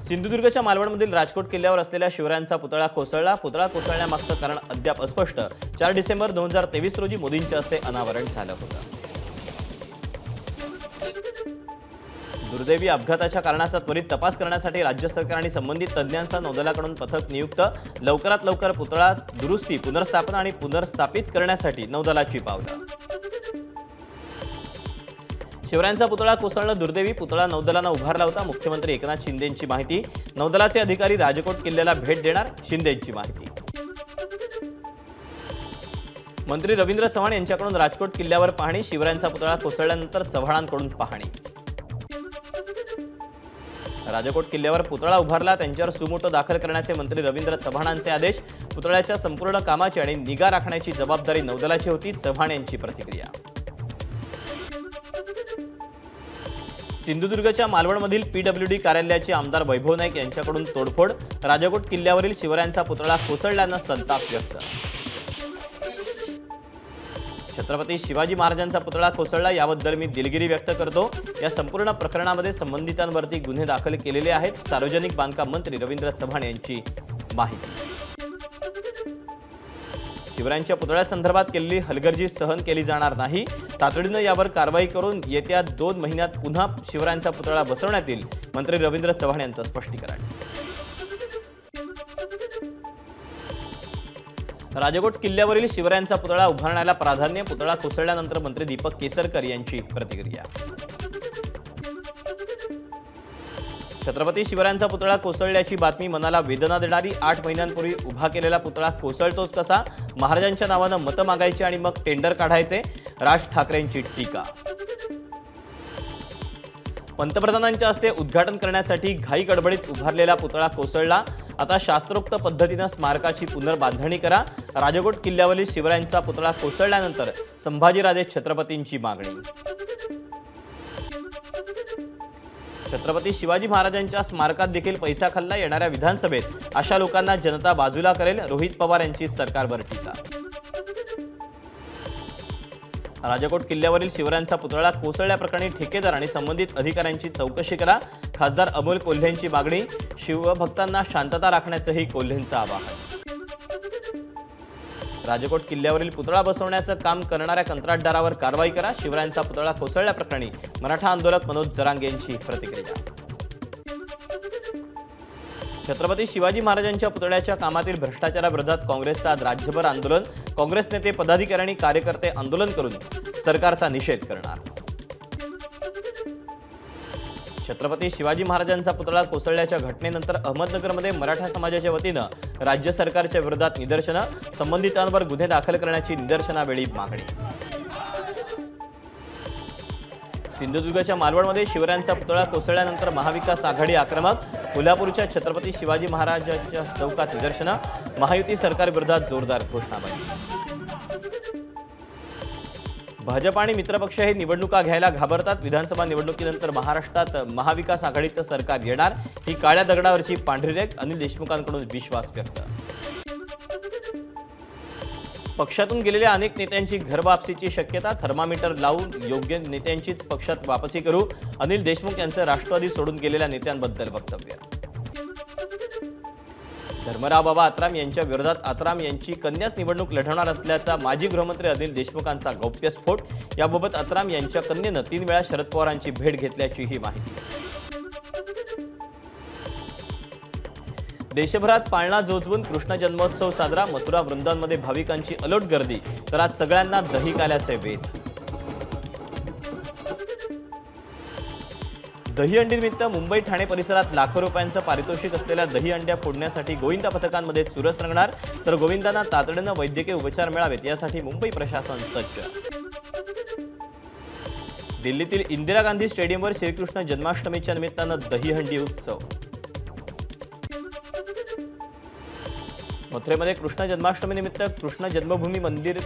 सिंधुदुर्गच्या मालवणमधील राजकोट किल्ल्यावर असलेल्या शिवरायांचा पुतळा कोसळला। पुतळा कोसळण्यामागचं कारण अद्याप अस्पष्ट। 4 डिसेंबर 2023 रोजी मोदींच्या हस्ते अनावरण झालं होतं। दुर्दैवी अपघाताच्या कारणाचा त्वरित तपास करण्यासाठी राज्य सरकार आणि संबंधित तज्ञांचा नौदलाकडून पथक नियुक्त। लवकरात लवकर पुतळा दुरुस्ती, पुनर्स्थापना आणि पुनर्स्थापित करण्यासाठी नौदलाची पावलं। शिवरायांचा पुतळा कोसळणं दुर्दैवी। पुतळा नौदलानं उभारला होता। मुख्यमंत्री एकनाथ शिंदेंची माहिती। नौदलाचे अधिकारी राजकोट किल्ल्याला भेट देणार, शिंदेंची माहिती। मंत्री रवींद्र चव्हाण यांच्याकडून राजकोट किल्ल्यावर पाहणी। शिवरायांचा पुतळा कोसळल्यानंतर चव्हाणांकडून पाहणी। राजकोट किल्ल्यावर पुतळा उभारला, त्यांच्यावर सुमोटो दाखल करण्याचे मंत्री रवींद्र चव्हाणांचे आदेश। पुतळ्याच्या संपूर्ण कामाची आणि निगा राखण्याची जबाबदारी नौदलाची होती, चव्हाण यांची प्रतिक्रिया। सिंधुदुर्गच्या मालवणमधील पीडब्ल्यूडी कार्यालयाची आमदार वैभव नाईक यांच्याकडून तोडफोड। राजकोट किल्ल्यावरील शिवरायांचा पुतळा कोसळल्यानं संताप व्यक्त। छत्रपती शिवाजी महाराजांचा पुतळा कोसळला, याबद्दल मी दिलगिरी व्यक्त करतो। या संपूर्ण प्रकरणामध्ये संबंधितांवरती गुन्हे दाखल केलेले आहेत। सार्वजनिक बांधकाम मंत्री रवींद्र चव्हाण यांची माहिती। शिवरायांच्या पुतळ्यासंदर्भात केलेली हलगर्जी सहन केली जाणार नाही। तातडीनं यावर कारवाई करून येत्या 2 महिन्यात पुन्हा शिवरायांचा पुतळा बसवण्यात येईल, मंत्री रवींद्र चव्हाण यांचं स्पष्टीकरण। राजकोट किल्ल्यावरील शिवरायांचा पुतळा उभारण्याला प्राधान्य। पुतळा कोसळल्यानंतर मंत्री दीपक केसरकर यांची प्रतिक्रिया। छत्रपती शिवरायांचा पुतळा कोसळल्याची बातमी मनाला वेदना देणारी। 8 महिन्यांपूर्वी उभा केलेला पुतळा कोसळतोच कसा? महाराजांच्या नावानं मतं मागायची आणि मग टेंडर काढायचे, राज ठाकरेंची टीका। पंतप्रधानांच्या हस्ते उद्घाटन करण्यासाठी घाई गडबडीत उभारलेला पुतळा कोसळला। आता शास्त्रोक्त पद्धतीनं स्मारकाची पुनर्बांधणी करा। राजकोट किल्ल्यावरील शिवरायांचा पुतळा कोसळल्यानंतर संभाजीराजे छत्रपतींची मागणी। छत्रपती शिवाजी महाराजांच्या स्मारकात देखील पैसा खाल्ला। येणाऱ्या विधानसभेत अशा लोकांना जनता बाजूला करेल, रोहित पवार यांची सरकारवर टीका। राजकोट किल्ल्यावरील शिवरायांचा पुतळा कोसळल्याप्रकरणी ठेकेदार आणि संबंधित अधिकाऱ्यांची चौकशी करा, खासदार अमोल कोल्हेंची मागणी। शिवभक्तांना शांतता राखण्याचंही कोल्हेंचं आवाहन। राजकोट किल्ल्यावरील पुतळा बसवण्याचं काम करणाऱ्या कंत्राटदारावर कारवाई करा। शिवरायांचा पुतळा कोसळल्याप्रकरणी मराठा आंदोलक मनोज जरांगे यांची प्रतिक्रिया। छत्रपती शिवाजी महाराजांच्या पुतळ्याच्या कामातील भ्रष्टाचाराविरोधात काँग्रेसचं आज राज्यभर आंदोलन। काँग्रेस नेते, पदाधिकारी आणि कार्यकर्ते आंदोलन करून सरकारचा निषेध करणार। छत्रपती शिवाजी महाराजांचा पुतळा कोसळल्याच्या घटनेनंतर अहमदनगरमध्ये मराठा समाजाच्या वतीनं राज्य सरकारच्या विरोधात निदर्शनं, संबंधितांवर गुन्हे दाखल करण्याची निदर्शनावेळी मागणी। सिंधुदुर्गच्या मालवणमध्ये शिवरायांचा पुतळा कोसळल्यानंतर महाविकास आघाडी आक्रमक। कोल्हापूरच्या छत्रपती शिवाजी महाराजांच्या चौकात निदर्शनं, महायुती सरकारविरोधात जोरदार घोषणाबाजी। भाजप आणि मित्रपक्ष हे निवडणुका घ्यायला घाबरतात। विधानसभा निवडणुकीनंतर महाराष्ट्रात महाविकास आघाडीचं सरकार येणार, ही काळ्या दगडावरची पांढरी रेघ। अनिल देशमुखांकडून विश्वास व्यक्त। पक्षातून गेलेल्या अनेक नेत्यांची घरवापसीची शक्यता। थर्मामीटर लावून योग्य नेत्यांचीच पक्षात वापसी करू, अनिल देशमुख यांचं राष्ट्रवादी सोडून गेलेल्या नेत्यांबद्दल वक्तव्य। धर्मराव बाबा आत्राम यांच्या विरोधात आत्राम यांची कन्याच निवडणूक लढवणार असल्याचा माजी गृहमंत्री अनिल देशमुखांचा गौप्यस्फोट। याबाबत आत्राम यांच्या कन्येनं 3 वेळा शरद पवारांची भेट घेतल्याचीही माहिती। देशभरात पाळणा जोजवून कृष्ण जन्मोत्सव साजरा। मथुरा वृंदावनमध्ये भाविकांची अलोट गर्दी, तर आज सगळ्यांना दही काल्याचे वेध। दहीहंडीनिमित्त मुंबई ठाणे परिसरात लाखो रुपयांचं पारितोषिक असलेल्या दहीहंड्या फोडण्यासाठी गोविंदा पथकांमध्ये चुरस रंगणार, तर गोविंदांना तातडीनं वैद्यकीय उपचार मिळावेत यासाठी मुंबई प्रशासन सज्ज। दिल्लीतील इंदिरा गांधी स्टेडियमवर श्रीकृष्ण जन्माष्टमीच्या निमित्तानं दहीहंडी उत्सव। मथुरेमध्ये कृष्ण जन्माष्टमीनिमित्त कृष्ण जन्मभूमी मंदिर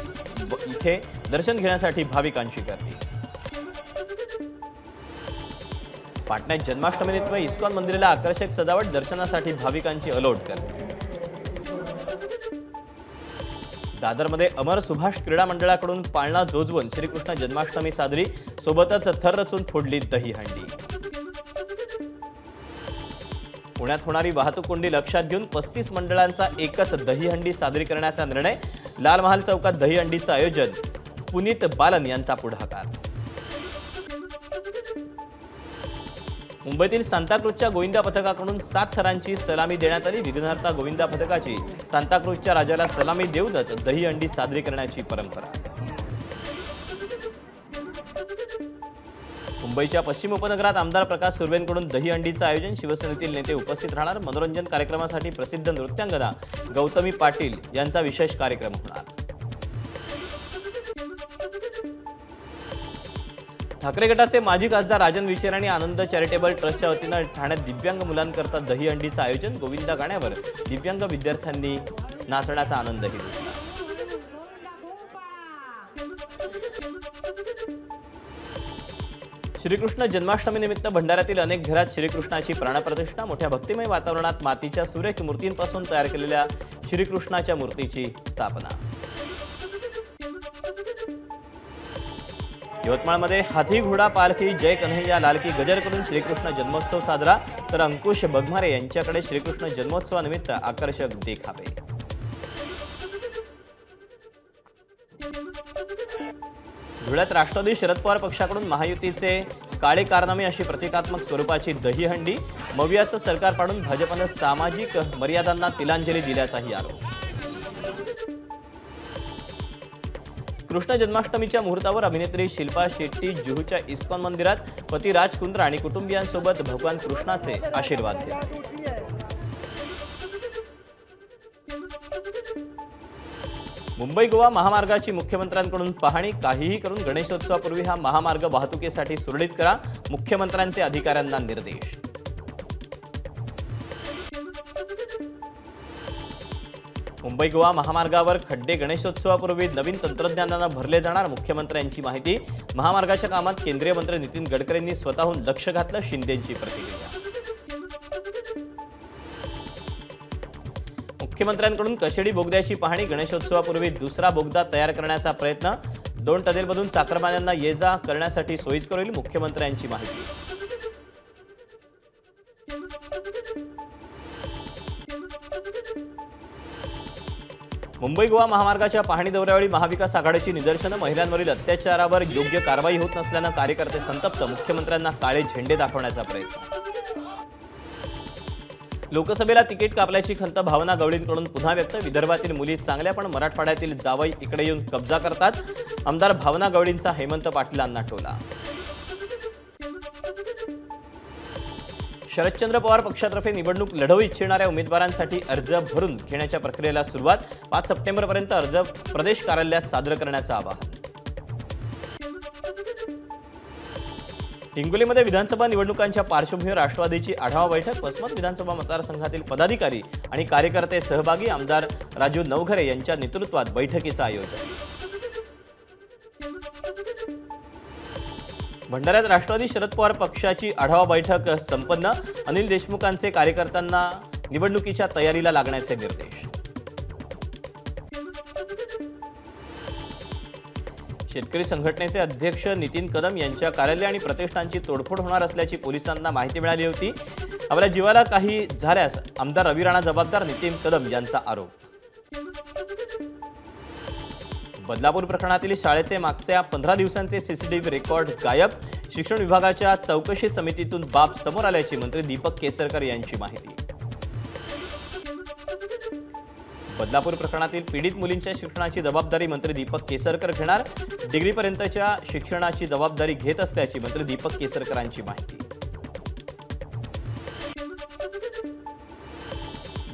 इथे दर्शन घेण्यासाठी भाविकांची गर्दी। पाटण्यात जन्माष्टमीनिमित्त इस्कॉन मंदिराला आकर्षक सजावट, दर्शनासाठी भाविकांची अलोट गर्दी। दादरमध्ये अमर सुभाष क्रीडा मंडळाकडून पाळणा जोजवून श्रीकृष्ण जन्माष्टमी साजरी, सोबतच थर रचून फोडली दहीहंडी। पुण्यात होणारी वाहतूक कोंडी लक्षात घेऊन 35 मंडळांचा एकच दहीहंडी सादरीकरणाचा निर्णय. लाल महाल चौकात दहीहंडीचं आयोजन. पुनीत बालन यांचा पुढाकार. मुंबईतील सांताक्रूजच्या गोविंदा पथकाकडून 7 थरांची सलामी देण्यात आली. विघ्नहर्ता गोविंदा पथकाची सांताक्रूजच्या राजाला सलामी देऊनच दहीहंडी साजरी करण्याची परंपरा. मुंबईच्या पश्चिम उपनगरात आमदार प्रकाश सुर्वेंकडून दहीहंडीचं आयोजन. शिवसेनेतील नेते उपस्थित राहणार. मनोरंजन कार्यक्रमासाठी प्रसिद्ध नृत्यांगना गौतमी पाटील यांचा विशेष कार्यक्रम होणार. ठाकरे गटाचे माजी खासदार राजन विचारे आणि आनंद चॅरिटेबल ट्रस्टच्या वतीनं ठाण्यात दिव्यांग मुलांकरता दहीहंडीचं आयोजन. गोविंदा गाण्यावर दिव्यांग विद्यार्थ्यांनी नाचण्याचा आनंदही लुटला. श्रीकृष्ण जन्माष्टमीनिमित्त भंडाऱ्यातील अनेक घरात श्रीकृष्णाची प्राणप्रतिष्ठा. मोठ्या भक्तिमय वातावरणात मातीच्या सुरेख मूर्तींपासून तयार केलेल्या श्रीकृष्णाच्या मूर्तीची स्थापना. यवतमाळमध्ये हाती घोडा पालखी जय कन्हैया लाल की गजर करून श्रीकृष्ण जन्मोत्सव साजरा. तर अंकुश बगमारे यांच्याकडे श्रीकृष्ण जन्मोत्सवानिमित्त आकर्षक देखावे. धुळ्यात राष्ट्रवादी शरद पवार पक्षाकडून महायुतीचे काळे कारनामे अशी प्रतिकात्मक स्वरूपाची दहीहंडी. मवियाचं सरकार पाडून भाजपनं सामाजिक मर्यादांना तिलांजली दिल्याचाही आरोप. कृष्ण जन्माष्टमीच्या मुहूर्तावर अभिनेत्री शिल्पा शेट्टी जुहूच्या इस्कॉन मंदिरात पती राज कुंद्रा आणि कुटुंबियांसोबत भगवान कृष्णाचे आशीर्वाद घेतले. मुंबई गोवा महामार्गाची मुख्यमंत्र्यांकडून पाहणी. काहीही करून गणेशोत्सवापूर्वी हा महामार्ग वाहतुकीसाठी सुरळीत करा. मुख्यमंत्र्यांचे अधिकाऱ्यांना निर्देश. मुंबई गोवा महामार्गावर खड्डे गणेशोत्सवापूर्वी नवीन तंत्रज्ञानानं भरले जाणार. मुख्यमंत्र्यांची माहिती. महामार्गाच्या कामात केंद्रीय मंत्री नितीन गडकरींनी स्वतःहून लक्ष घातलं. शिंदेंची प्रतिक्रिया. मुख्यमंत्र्यांकडून कशेडी बोगद्याची पाहणी. गणेशोत्सवापूर्वी दुसरा बोगदा तयार करण्याचा प्रयत्न. 2 टनेलमधून चाकरमान्यांना ये जा करण्यासाठी सोयीस्कर होईल. मुख्यमंत्र्यांची माहिती. मुंबई गोवा महामार्गाच्या पाहणी दौऱ्यावेळी महाविकास आघाडीची निदर्शनं. महिलांवरील अत्याचारावर योग्य कारवाई होत नसल्यानं कार्यकर्ते संतप्त. मुख्यमंत्र्यांना काळे झेंडे दाखवण्याचा प्रयत्न. लोकसभेला तिकीट कापल्याची खंत भावना गवळींकडून पुन्हा व्यक्त. विदर्भातील मुली चांगल्या पण मराठवाड्यातील जावई इकडे येऊन कब्जा करतात. आमदार भावना गवळींचा हेमंत पाटलांना टोला. शरदचंद्र पवार पक्षातर्फे निवडणूक लढवू इच्छिणाऱ्या उमेदवारांसाठी अर्ज भरून घेण्याच्या प्रक्रियेला सुरुवात. 5 सप्टेंबरपर्यंत अर्ज प्रदेश कार्यालयात सादर करण्याचं आवाहन. हिंगोलीमध्ये विधानसभा निवडणुकांच्या पार्श्वभूमीवर राष्ट्रवादीची आढावा बैठक. वसमत विधानसभा मतदारसंघातील पदाधिकारी आणि कार्यकर्ते सहभागी. आमदार राजू नवघरे यांच्या नेतृत्वात बैठकीचं आयोजन. भंडाऱ्यात राष्ट्रवादी शरद पवार पक्षाची आढावा बैठक संपन्न. अनिल देशमुखांचे कार्यकर्त्यांना निवडणुकीच्या तयारीला लागण्याचे निर्देश. शेतकरी संघटनेचे अध्यक्ष नितीन कदम यांच्या कार्यालय आणि प्रतिष्ठानची तोडफोड होणार असल्याची पोलिसांना माहिती मिळाली होती. आपल्या जीवाला काही झाल्यास आमदार रवी राणा जबाबदार. नितीन कदम यांचा आरोप. बदलापूर प्रकरणातील शाळेचे मागच्या 15 दिवसांचे सीसीटीव्ही रेकॉर्ड गायब. शिक्षण विभागाच्या चौकशी समितीतून बाब समोर आल्याची मंत्री दीपक केसरकर यांची माहिती. बदलापूर प्रकरणातील पीडित मुलींच्या शिक्षणाची जबाबदारी मंत्री दीपक केसरकर घेणार. डिग्रीपर्यंतच्या शिक्षणाची जबाबदारी घेत असल्याची मंत्री दीपक केसरकरांची माहिती.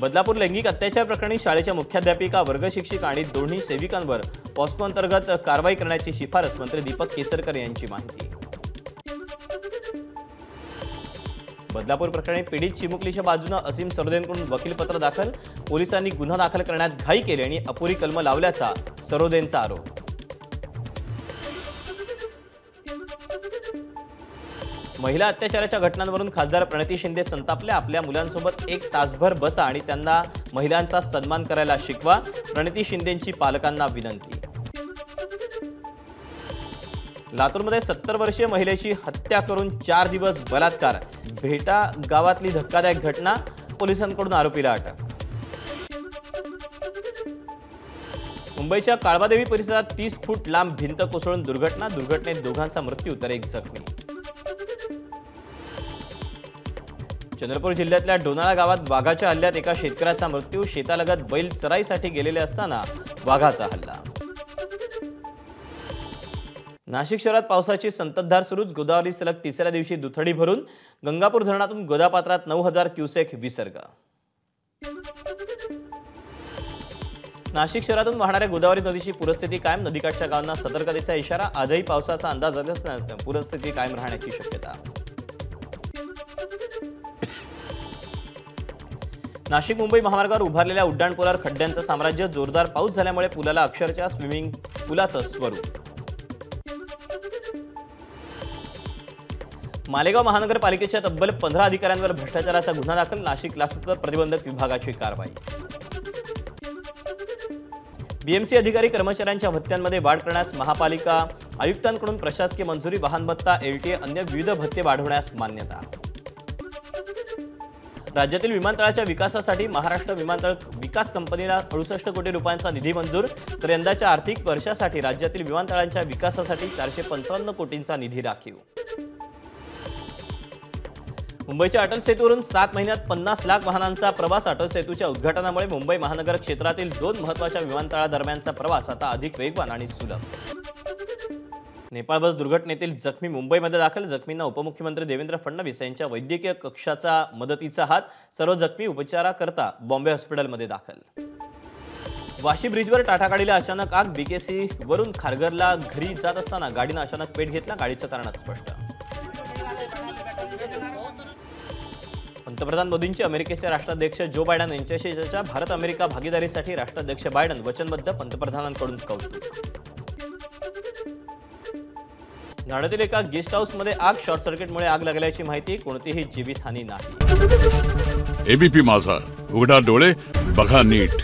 बदलापूर लैंगिक अत्याचार प्रकरणी शाळेच्या मुख्याध्यापिका, वर्ग शिक्षिका आणि दोन्ही सेविकांवर पॉस्को अंतर्गत कारवाई करण्याची शिफारस मंत्री दीपक केसरकर यांची माहिती. बदलापूर प्रकरणी पीडित चिमुकलीच्या बाजूने असीम सरोदेंकडून वकीलपत्र दाखल. पोलिसांनी गुन्हा दाखल करण्यात घाई केली आणि अपुरी कलम लावल्याचा सरोदेंचा आरोप. महिला अत्याचाराच्या घटनांवरून खासदार प्रणिती शिंदे संतापल्या. आपल्या मुलांसोबत 1 तासभर बसा आणि त्यांना महिलांचा सन्मान करायला शिकवा. प्रणिती शिंदेंची पालकांना विनंती. लातूरमध्ये 70 वर्षीय महिलेची हत्या करून 4 दिवस बलात्कार. भेटा गावातली धक्कादायक घटना. पोलिसांकडून आरोपीला अटक. मुंबईच्या काळबादेवी परिसरात 30 फूट लांब भिंत कोसळून दुर्घटनेत दोघांचा मृत्यू तर एक जखमी. चंद्रपूर जिल्ह्यातल्या डोनाळा गावात वाघाच्या हल्ल्यात एका शेतकऱ्याचा मृत्यू. शेतालगत बैल चराईसाठी गेलेले असताना वाघाचा हल्ला. नाशिक शहरात पावसाची संततधार सुरूच. गोदावरी सलग तिसऱ्या दिवशी दुथडी भरून. गंगापूर धरणातून गोदापात्रात 9000 क्युसेक विसर्ग. नाशिक शहरातून वाहणाऱ्या गोदावरी नदीची पूरस्थिती कायम. नदीकाठच्या गावांना सतर्कतेचा इशारा. आजही पावसाचा अंदाज असल्याने पूरस्थिती कायम राहण्याची शक्यता. नाशिक मुंबई महामार्गावर उभारलेल्या उड्डाणपुलावर खड्ड्यांचं साम्राज्य. जोरदार पाऊस झाल्यामुळे पुलाला अक्षरशः स्विमिंग पुलाचं स्वरूप. मालेगाव महानगरपालिकेच्या तब्बल 15 अधिकाऱ्यांवर भ्रष्टाचाराचा गुन्हा दाखल. नाशिक लाचलुचपत प्रतिबंधक विभागाची कारवाई. बीएमसी अधिकारी कर्मचाऱ्यांच्या भत्त्यांमध्ये वाढ करण्यास महापालिका आयुक्तांकडून प्रशासकीय मंजुरी. वाहन भत्ता, एलटीए, अन्य विविध भत्ते वाढवण्यास मान्यता. राज्यातील विमानतळाच्या विकासासाठी महाराष्ट्र विमानतळ विकास कंपनीला 68 कोटी रुपयांचा निधी मंजूर. तर यंदाच्या आर्थिक वर्षासाठी राज्यातील विमानतळांच्या विकासासाठी 455 कोटींचा निधी राखीव. मुंबईच्या अटल सेतूवरून 7 महिन्यात 50 लाख वाहनांचा प्रवास. अटल सेतूच्या उद्घाटनामुळे मुंबई महानगर क्षेत्रातील 2 महत्त्वाच्या विमानतळादरम्यानचा प्रवास आता अधिक वेगवान आणि सुलभ. नेपाळ बस दुर्घटनेतील जखमी मुंबईमध्ये दाखल. जखमींना उपमुख्यमंत्री देवेंद्र फडणवीस यांच्या वैद्यकीय कक्षाचा मदतीचा हात. सर्व जखमी उपचाराकरता बॉम्बे हॉस्पिटलमध्ये दाखल. वाशी ब्रिजवर टाटा गाडीला अचानक आग. बीकेसी वरून खारघरला घरी जात असताना गाडीनं अचानक पेट घेतला. गाडीचं कारण स्पष्ट. पंतप्रधान मोदींची अमेरिकेचे राष्ट्राध्यक्ष जो बायडन यांच्याशी चर्चा. भारत अमेरिका भागीदारीसाठी राष्ट्राध्यक्ष बायडन वचनबद्ध. पंतप्रधानांकडून कौतुक. नांदेडतील एका गेस्ट हाऊसमध्ये आग. शॉर्ट सर्किटमुळे आग लागल्याची माहिती. कोणतीही जीवितहानी नाही. एबीपी माझा, उघडा डोळे बघा नीट.